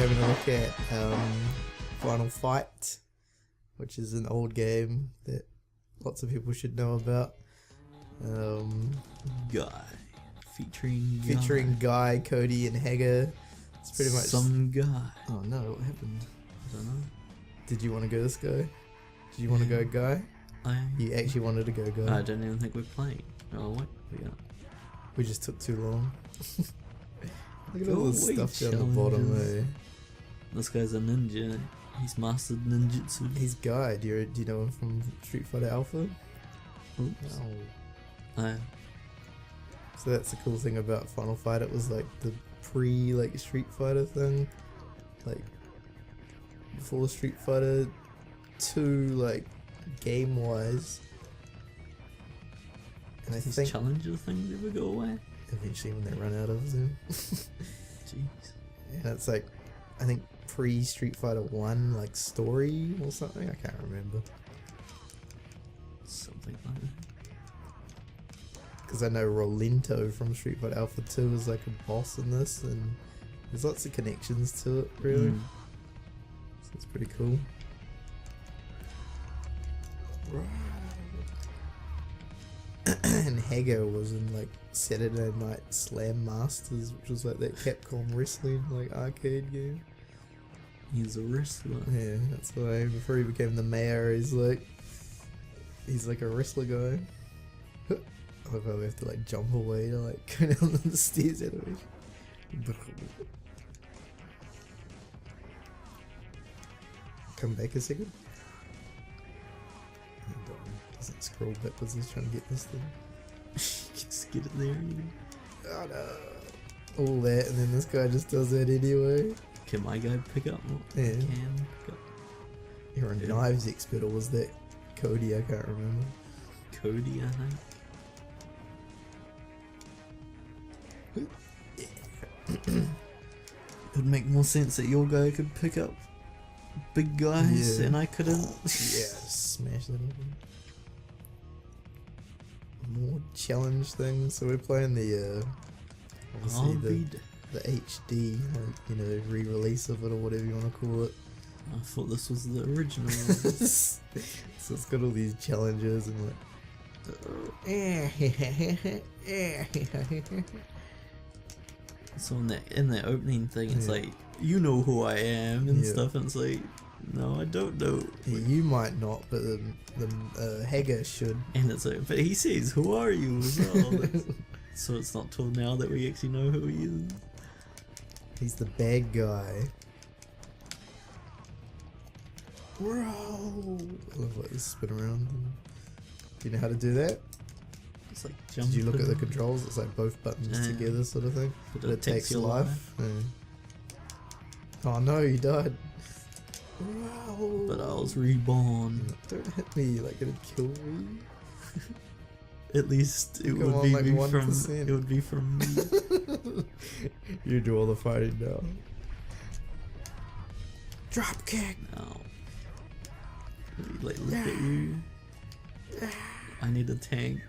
having a look at Final Fight, which is an old game that lots of people should know about. Guy. Featuring Guy, Cody, and Hager. It's pretty much some guy. Oh no, what happened? I don't know. Did you want to go this guy? Did you want to go Guy? You actually wanted to go Guy. I don't even think we're playing. Oh, what? We just took too long. Look at all Go this away, stuff down the bottom, eh? This guy's a ninja. He's mastered ninjutsu. He's Guy. Do you know him from Street Fighter Alpha? Oops. No. So that's the cool thing about Final Fight. It was like the Street Fighter thing, like before Street Fighter 2, like game wise. And I think challenger things ever go away? Eventually, when they run out of them. Jeez. Yeah, it's like I think pre-Street Fighter 1, like story or something. I can't remember. Something like that. Because I know Rolento from Street Fighter Alpha 2 is like a boss in this, and there's lots of connections to it, really. So it's pretty cool. And Hager was in like Saturday Night Slam Masters, which was like that Capcom wrestling like arcade game. He's a wrestler. Yeah, that's why before he became the mayor, he's like a wrestler guy. I love how we have to like jump away to like go down the stairs anyway. Come back a second. Doesn't scroll backwards. He's trying to get this thing. Just get it there. Oh no! All that, and then this guy just does that anyway. Can my guy pick up more? Yeah. Can pick up. You're a knives expert, or was that Cody? I can't remember. Cody, I think. It'd make more sense that your guy could pick up big guys and I couldn't. Yeah, just smash that open. More challenge things. So we're playing the obviously the HD, like, you know, re-release of it or whatever you want to call it. I thought this was the original one. So it's got all these challenges and like. So in that opening thing, it's like, you know who I am and stuff, and it's like, no, I don't know. Yeah, you might not, but the Hager should. And it's like, but he says, who are you as well? So it's not till now that we actually know who he is. He's the bad guy. Bro! I love like this spin around. Do you know how to do that? It's like jumping. Did you look at the controls? It's like both buttons together sort of thing. But it takes your life. Yeah. Oh no, you died. Bro. But I was reborn. Don't hit me, like it'd kill me. At least it would be from. It would be from me. You do all the fighting now. Drop kick. No. Like look at you. I need a tank.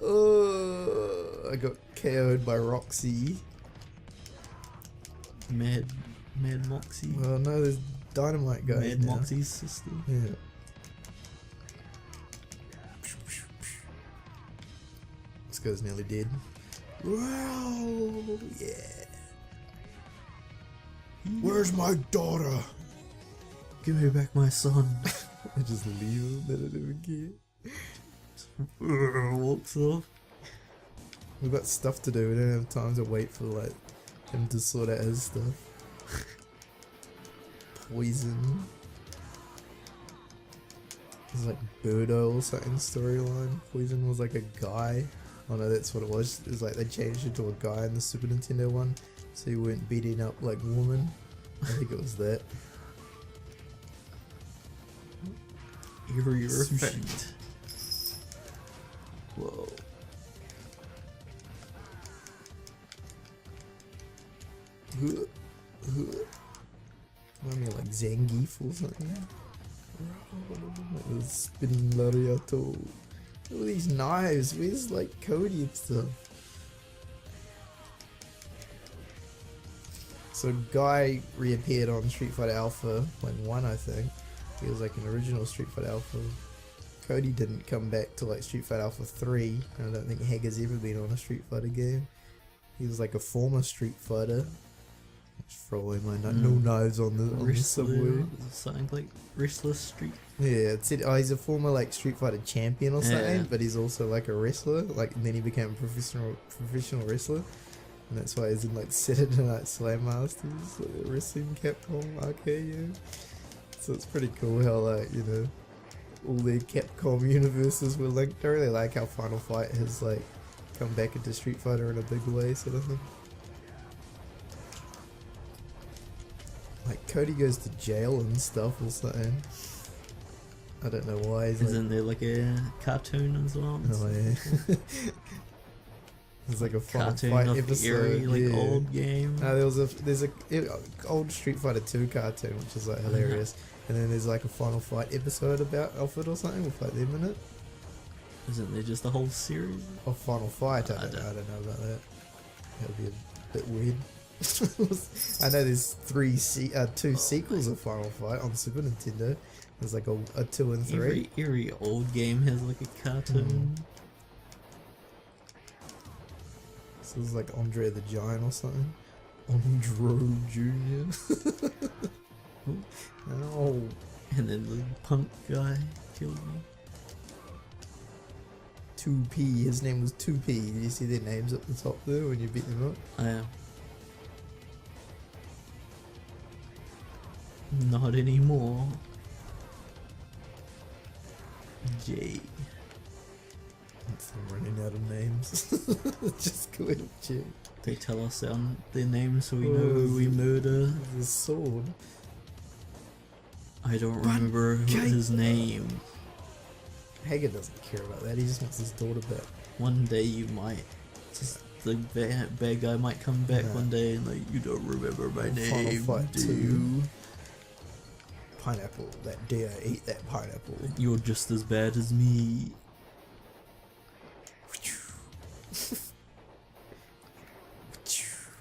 Oh, I got KO'd by Roxy. Mad Moxie. Well, no, there's Dynamite guy. Mad Moxie's sister. Yeah. This guy's nearly dead. Wow, yeah. Where's my daughter? Give me back my son. I just leave him, let it even get. Walks off. We've got stuff to do. We don't have time to wait for like him to sort out his stuff. Poison. It's like Birdo or something storyline. Poison was like a guy. Oh no, that's what it was. It was like they changed it to a guy in the Super Nintendo one, so you weren't beating up like women. I think it was that. Eerie effect. Whoa. I mean, like Zangief or something. Like the spinning Lariato. Look at these knives. Where's like Cody and stuff? So Guy reappeared on Street Fighter Alpha, like 1 I think. He was like an original Street Fighter Alpha. Cody didn't come back to like Street Fighter Alpha 3. I don't think Hager's ever been on a Street Fighter game. He was like a former Street Fighter. Just throw away my no knives on the subway. Something like Restless Street. Yeah, it said he's a former like Street Fighter champion or something, but he's also like a wrestler. Like, and then he became a professional wrestler, and that's why he's in like Saturday Night Slam Masters, like a wrestling Capcom arcade game. So it's pretty cool how like, you know, all their Capcom universes were linked. I really like how Final Fight has like come back into Street Fighter in a big way, sort of thing. Like Cody goes to jail and stuff or something. I don't know why. Isn't there like a cartoon as well? Oh yeah. There's like a Final Cartoon Fight of episode. eerie, like old game. There's a old Street Fighter 2 cartoon which is like hilarious, and then there's like a Final Fight episode about Alfred or something with like them in it. Isn't there just a whole series? Of Final Fight, I don't know about that. That would be a bit weird. I know there's two sequels of Final Fight on Super Nintendo. There's like a 2 and 3. Every old game has like a cartoon. So it's like Andre the Giant or something. Andro Jr. Oh. And then the punk guy killed me. 2P, his name was 2P. Did you see their names at the top there when you beat them up? I am. Not anymore. J. I'm running out of names. Just go ahead and check. They tell us their names so we know who we murder. The sword. I don't remember his name. Hager doesn't care about that. He just wants his daughter back. One day you might. Just the bad guy might come back one day and like, you don't remember my name, Fight do 2. you? Pineapple. That day I ate that pineapple. You're just as bad as me.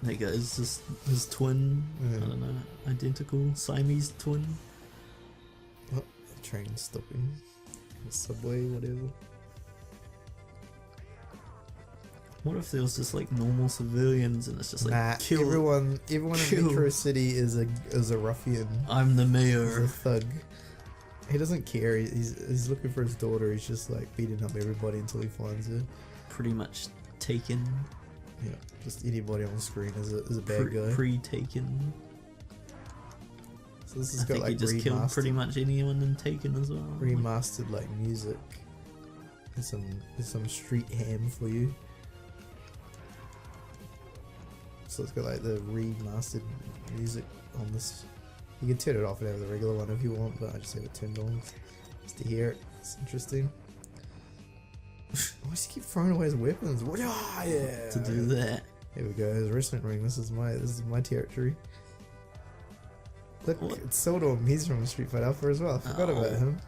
That guy's just his twin. I don't know, identical Siamese twin. Oh, the train's stopping. The subway, whatever. What if there was just like normal civilians and it's just like kill everyone in Metro City is a ruffian. I'm the mayor. He's a thug. He doesn't care. He's looking for his daughter. He's just like beating up everybody until he finds her. Pretty much taken. Yeah, just anybody on screen is a bad guy. Pre-taken. So this has I got think like he just killed pretty much anyone in Taken as well. Remastered like music. There's some street ham for you. So it's got like the remastered music on this. You can turn it off and have the regular one if you want, but I just have it turned on just to hear it. It's interesting. Why does he keep throwing away his weapons? What? Oh, yeah. To do that. Here we go. His wrestling ring. This is my territory. Look, it's Sodom. He's from Street Fighter Alpha as well. I forgot about him.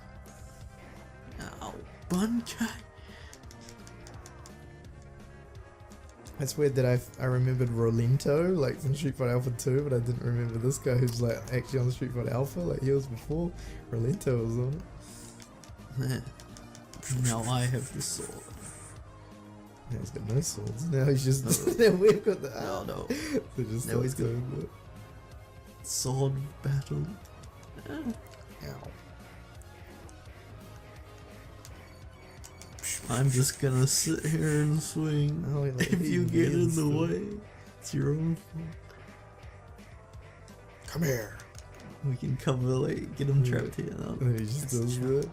Ow, Bunkai. It's weird that I remembered Rolento, like from Street Fighter Alpha 2, but I didn't remember this guy who's like actually on Street Fighter Alpha, like he was before. Rolento was on it. Now I have the sword. Yeah, he's got no swords. Now he's just now we've got the no. They're just now he's got it. Sword battle. Ow. I'm just gonna sit here and swing. Oh, like, if you get in the way, it's your own fault. Come here. We can cover, like, get him trapped here now. And he just does that.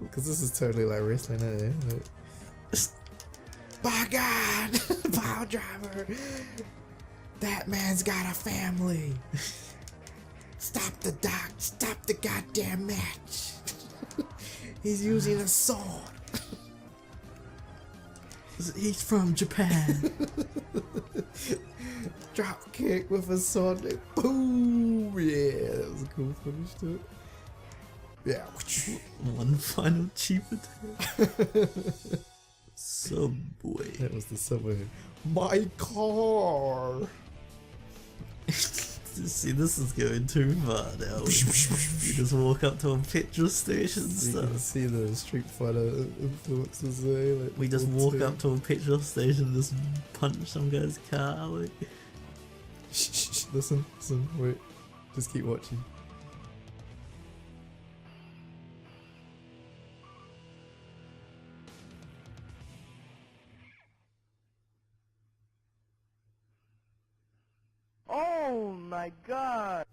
Because this is totally like wrestling, eh? Like, by God! Power driver! That man's got a family! Stop the goddamn match! He's using a sword! He's from Japan! Drop kick with a sword, like, boom! Yeah, that was a cool finish to it. Yeah. One final cheap attack. Subway. That was the subway. My car! See, this is going too far now. You just walk up to a petrol station and You can stuff. see the Street Fighter influences there. Like We just walk up to a petrol station and just punch some guy's car. Like. Shh, listen, wait. Just keep watching. Oh my god!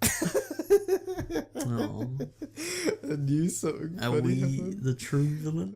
Oh. I knew something Are funny we happened. the true villain?